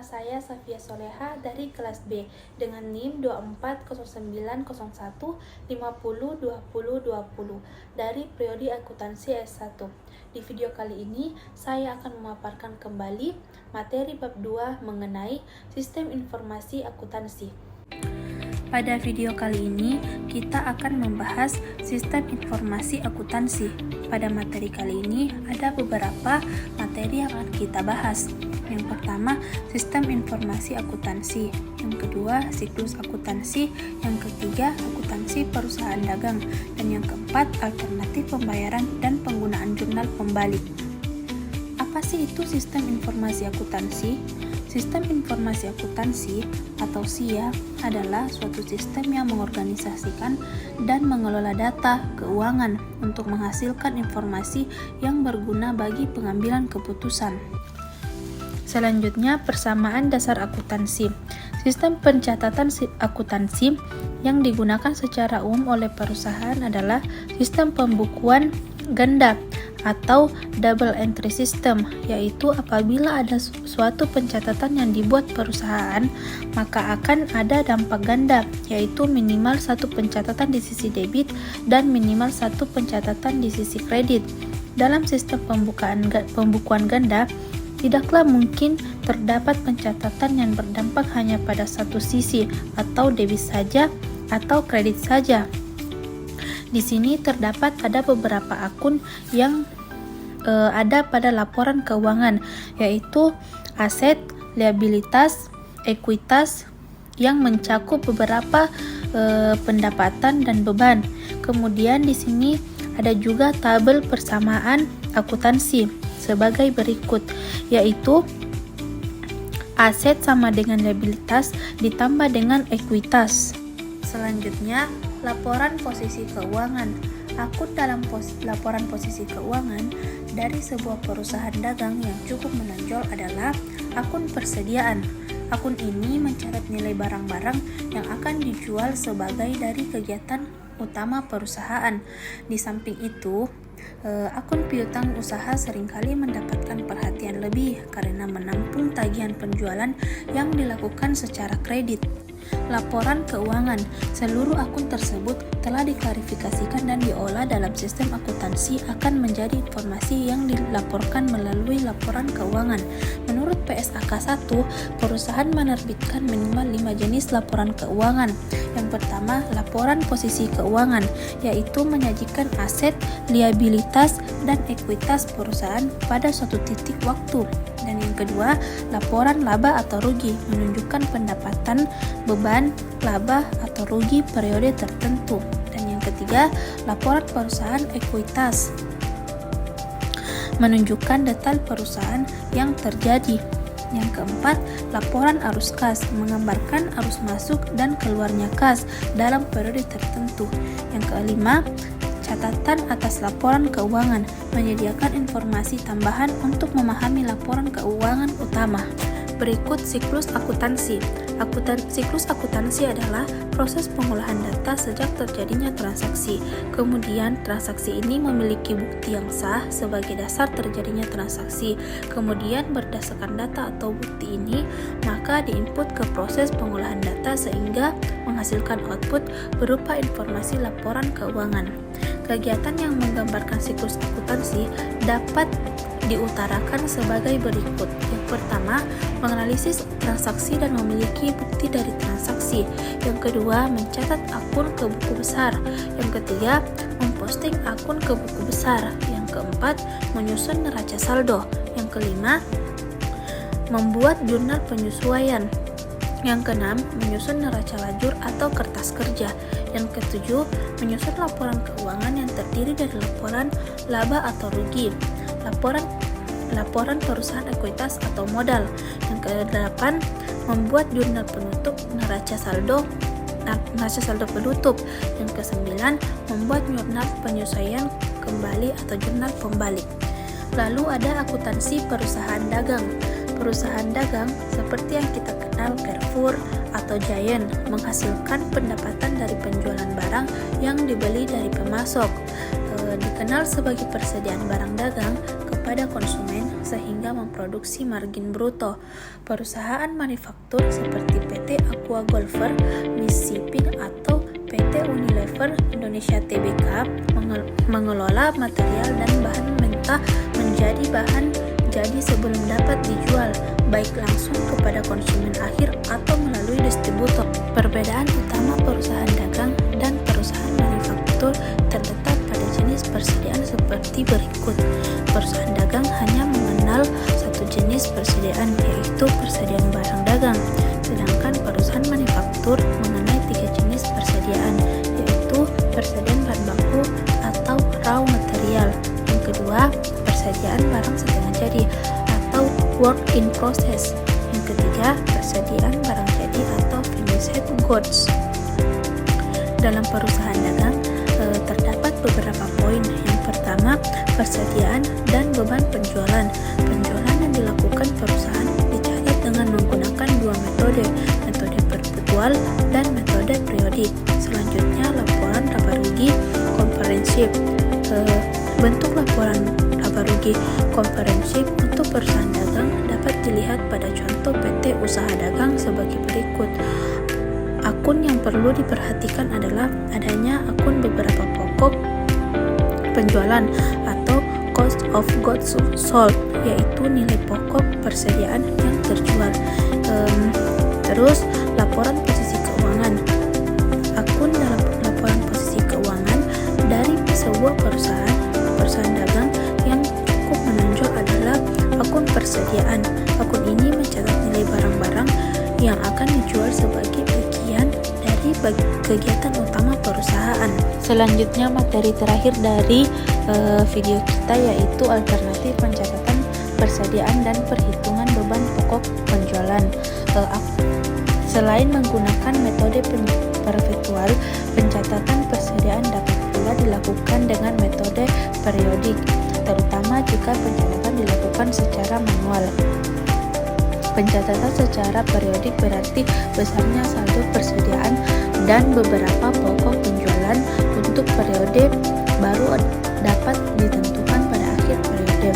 saya Safia Soleha dari kelas B dengan NIM 240901502020 dari Prodi Akuntansi S1. Di video kali ini, saya akan memaparkan kembali materi bab 2 mengenai Sistem Informasi Akuntansi. Pada video kali ini, kita akan membahas Sistem Informasi Akuntansi. Pada materi kali ini, ada beberapa materi yang akan kita bahas. Yang pertama, Sistem Informasi Akuntansi. Yang kedua, Siklus Akuntansi. Yang ketiga, Akuntansi Perusahaan Dagang. Dan yang keempat, Alternatif Pembayaran dan Penggunaan Jurnal Pembalik. Apa sih itu Sistem Informasi Akuntansi? Sistem Informasi Akuntansi atau SIA adalah suatu sistem yang mengorganisasikan dan mengelola data keuangan untuk menghasilkan informasi yang berguna bagi pengambilan keputusan. Selanjutnya, persamaan dasar akuntansi. Sistem pencatatan akuntansi yang digunakan secara umum oleh perusahaan adalah sistem pembukuan ganda atau double entry system, yaitu apabila ada suatu pencatatan yang dibuat perusahaan, maka akan ada dampak ganda, yaitu minimal satu pencatatan di sisi debit dan minimal satu pencatatan di sisi kredit. Dalam sistem pembukuan ganda, tidaklah mungkin terdapat pencatatan yang berdampak hanya pada satu sisi, atau debit saja atau kredit saja. Di sini terdapat ada beberapa akun yang ada pada laporan keuangan, yaitu aset, liabilitas, ekuitas yang mencakup beberapa pendapatan dan beban. Kemudian di sini ada juga tabel persamaan akuntansi sebagai berikut, yaitu aset sama dengan liabilitas ditambah dengan ekuitas. Selanjutnya, laporan posisi keuangan. Akun dalam laporan posisi keuangan dari sebuah perusahaan dagang yang cukup menonjol adalah akun persediaan. Akun ini mencatat nilai barang-barang yang akan dijual sebagai dari kegiatan utama perusahaan. Di samping itu, akun piutang usaha seringkali mendapatkan perhatian lebih karena menampung tagihan penjualan yang dilakukan secara kredit. Laporan keuangan. Seluruh akun tersebut telah diklarifikasikan dan diolah dalam sistem akuntansi akan menjadi informasi yang dilaporkan melalui laporan keuangan. Menurut PSAK 1, perusahaan menerbitkan minimal 5 jenis laporan keuangan. Yang pertama, laporan posisi keuangan, yaitu menyajikan aset, liabilitas, dan ekuitas perusahaan pada suatu titik waktu. Dan yang kedua, laporan laba atau rugi, menunjukkan pendapatan, beban, laba atau rugi periode tertentu. Dan yang ketiga, laporan perusahaan ekuitas, menunjukkan detail perusahaan yang terjadi. Yang keempat, laporan arus kas, menggambarkan arus masuk dan keluarnya kas dalam periode tertentu. Yang kelima, catatan atas laporan keuangan, menyediakan informasi tambahan untuk memahami laporan keuangan utama. Berikut siklus akuntansi. Siklus akuntansi adalah proses pengolahan data sejak terjadinya transaksi. Kemudian transaksi ini memiliki bukti yang sah sebagai dasar terjadinya transaksi. Kemudian berdasarkan data atau bukti ini, maka diinput ke proses pengolahan data sehingga menghasilkan output berupa informasi laporan keuangan. Kegiatan yang menggambarkan siklus akuntansi dapat diutarakan sebagai berikut. Yang pertama, menganalisis transaksi dan memiliki bukti dari transaksi. Yang kedua, mencatat akun ke buku besar. Yang ketiga, memposting akun ke buku besar. Yang keempat, menyusun neraca saldo. Yang kelima, membuat jurnal penyesuaian. Yang keenam, menyusun neraca lajur atau kertas kerja. Yang ketujuh, menyusun laporan keuangan yang terdiri dari laporan laba atau rugi, laporan perusahaan ekuitas atau modal. Yang kedelapan, membuat jurnal penutup neraca saldo penutup. Yang kesembilan, membuat jurnal penyesuaian kembali atau jurnal pembalik. Lalu ada akuntansi perusahaan dagang. Perusahaan dagang seperti yang kita kenal Carrefour atau Giant menghasilkan pendapatan dari penjualan barang yang dibeli dari pemasok. Dikenal sebagai persediaan barang dagang, kepada konsumen sehingga memproduksi margin bruto. Perusahaan manufaktur seperti PT Aqua Golfer, Miss Shipping atau PT Unilever Indonesia Tbk mengelola material dan bahan mentah menjadi bahan jadi sebelum dapat dijual, baik langsung kepada konsumen akhir atau melalui distributor. Perbedaan utama perusahaan dagang dan perusahaan manufaktur terletak pada jenis persediaan seperti berikut. Perusahaan dagang hanya mengenal satu jenis persediaan, yaitu persediaan barang dagang, sedangkan perusahaan manufaktur mengenai 3 jenis persediaan, yaitu persediaan bahan baku atau raw material. Yang kedua, persediaan barang setengah jadi atau work in process. Yang ketiga, persediaan barang jadi atau finished goods. Dalam perusahaan dagang terdapat beberapa poin. Yang pertama, persediaan dan beban penjualan. Penjualan yang dilakukan perusahaan dicatat dengan menggunakan 2 metode perpetual dan metode periodik. Selanjutnya, laporan laba rugi komprehensif. Bentuk laporan laba rugi komprehensif untuk perusahaan dagang dapat dilihat pada contoh PT Usaha Dagang sebagai berikut. Akun yang perlu diperhatikan adalah adanya akun beberapa pokok penjualan atau cost of goods sold, yaitu nilai pokok persediaan yang terjual. Terus laporan posisi keuangan. Akun dalam laporan posisi keuangan dari sebuah perusahaan dagang yang cukup menonjol adalah akun persediaan. Akun ini mencatat nilai barang-barang yang akan dijual sebagai bagian dari kegiatan utama perusahaan. Selanjutnya, materi terakhir dari video kita yaitu alternatif pencatatan persediaan dan perhitungan beban pokok penjualan. Selain menggunakan metode perpetual, pencatatan persediaan dapat pula dilakukan dengan metode periodik, terutama jika pencatatan dilakukan secara manual. Pencatatan secara periodik berarti besarnya saldo persediaan dan beberapa pokok penjualan untuk periode baru dapat ditentukan pada akhir periode.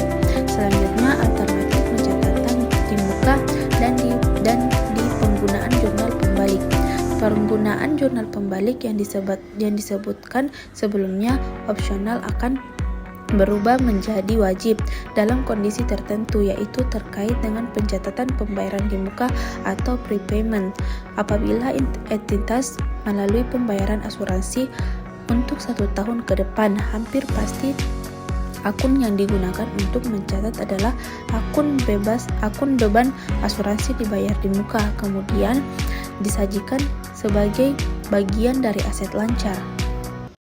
Selanjutnya, alternatif pencatatan di muka dan di penggunaan jurnal pembalik. Penggunaan jurnal pembalik yang disebutkan sebelumnya opsional akan berubah menjadi wajib dalam kondisi tertentu, yaitu terkait dengan pencatatan pembayaran di muka atau prepayment. Apabila entitas melalui pembayaran asuransi untuk 1 tahun ke depan, hampir pasti akun yang digunakan untuk mencatat adalah akun beban asuransi dibayar di muka, kemudian disajikan sebagai bagian dari aset lancar.